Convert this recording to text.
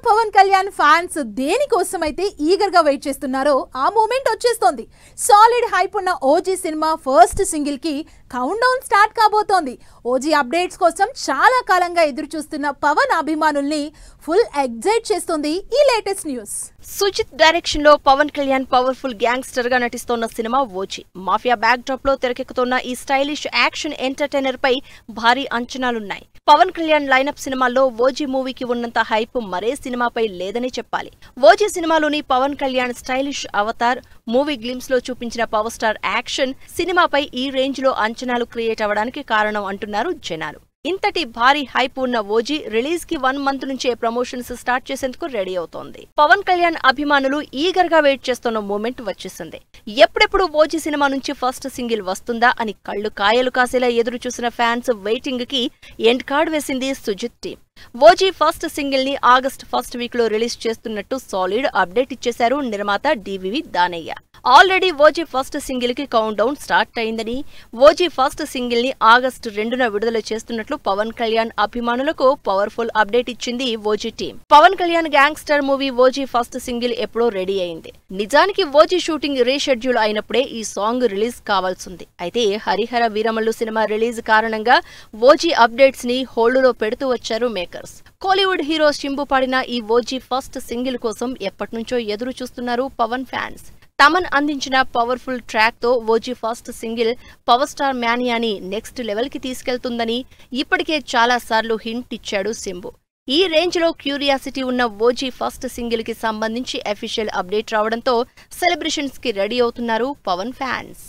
Pawan Kalyan fans దేనికోసమైతే eager గా wait చేస్తున్నారో ఆ మూమెంట్ వచ్చేస్తోంది. సాలిడ్ హైప్ ఉన్న ఓజీ సినిమా ఫస్ట్ సింగిల్ కి కౌంట్ డౌన్ స్టార్ట్ కాబోతోంది. ఓజీ అప్డేట్స్ కోసం చాలా కాలంగా ఎదురు చూస్తున్న పవన్ అభిమానుల్ని ఫుల్ ఎగ్జైట్ చేస్తుంది ఈ లేటెస్ట్ న్యూస్. సుజిత్ డైరెక్షన్ లో పవన్ కళ్యాణ్ పవర్ఫుల్ గ్యాంగ్స్టర్ గా నటిస్తోన్న cinema OG. Mafia backdrop లో తెరకెక్కుతున్న ఈ స్టైలిష్ యాక్షన్ ఎంటర్టైనర్ పై భారీ అంచనాలున్నాయి. పవన్ కళ్యాణ్ లైనప్ సినిమాల్లో ఓజీ మూవీకి ఉన్నంత హైప్ మరే సినిమాపై లేదని చెప్పాలి. ఓజీ సినిమాలోని పవన్ కళ్యాణ్ స్టైలిష్ అవతార్, మూవీ గ్లిమ్స్ లో చూపించిన పవర్ స్టార్ యాక్షన్ సినిమాపై ఈ రేంజ్ లో అంచనాలు క్రియేట్ అవ్వడానికి కారణం అంటున్నారు జనాలు. ఇంతటి భారీ హైప్ ఉన్న ఓజీ రిలీజ్ కి 1 మంత్ నుంచే ప్రమోషన్స్ స్టార్ట్ చేసేందుకు రెడీ అవుతోంది. పవన్ కళ్యాణ్ అభిమానులు ఈగర్ గా వెయిట్ చేస్తున్న మూమెంట్ వచ్చేసింది. ఎప్పుడెప్పుడు ఓజీ సినిమా నుంచి ఫస్ట్ సింగిల్ వస్తుందా అని కళ్ళు కాయలు కాసేలా ఎదురు చూసిన ఫ్యాన్స్ వెయిటింగ్ కి ఎండ్ కార్డ్ వేసింది Sujeeth team. OG first single ని ఆగస్ట్ ఫస్ట్ వీక్ లో రిలీజ్ చేస్తున్నట్టు సాలిడ్ అప్డేట్ ఇచ్చేశారు నిర్మాత DVV Danayya. Already OG first single కి కౌంట్ డౌన్ స్టార్ట్ అయిందని, ఓజీ ఫస్ట్ సింగిల్ ని ఆగస్టు 2న విడుదల చేస్తున్నట్లు పవన్ కళ్యాణ్ అభిమానులకు పవర్ఫుల్ అప్డేట్ ఇచ్చింది OG team. Pawan Kalyan gangster movie OG first single ఎప్పుడో రెడీ అయింది. నిజానికి ఓజీ షూటింగ్ రీషెడ్యూల్ అయినప్పుడే ఈ సాంగ్ రిలీజ్ కావాల్సింది. అయితే హరిహర వీరమల్లు సినిమా రిలీజ్ కారణంగా ఓజీ అప్డేట్స్ ని హోల్డ్ లో పెడుతూ వచ్చారు మేకర్స్. కోలీవుడ్ హీరో శింబు పాడిన ఈ ఓజీ ఫస్ట్ సింగిల్ కోసం ఎప్పటినుంచో ఎదురు చూస్తున్నారు పవన్ ఫ్యాన్స్. తమన్ అందించిన పవర్ఫుల్ ట్రాక్ తో OG first single power star మ్యానియాని నెక్స్ట్ లెవెల్ కి తీసుకెళ్తుందని ఇప్పటికే చాలా సార్లు హింట్ ఇచ్చాడు శింబు. ఈ రేంజ్ లో క్యూరియాసిటీ ఉన్న ఓజీ ఫస్ట్ సింగిల్ కి సంబంధించి అఫీషియల్ అప్డేట్ రావడంతో సెలబ్రేషన్స్ కి రెడీ అవుతున్నారు పవన్ ఫ్యాన్స్.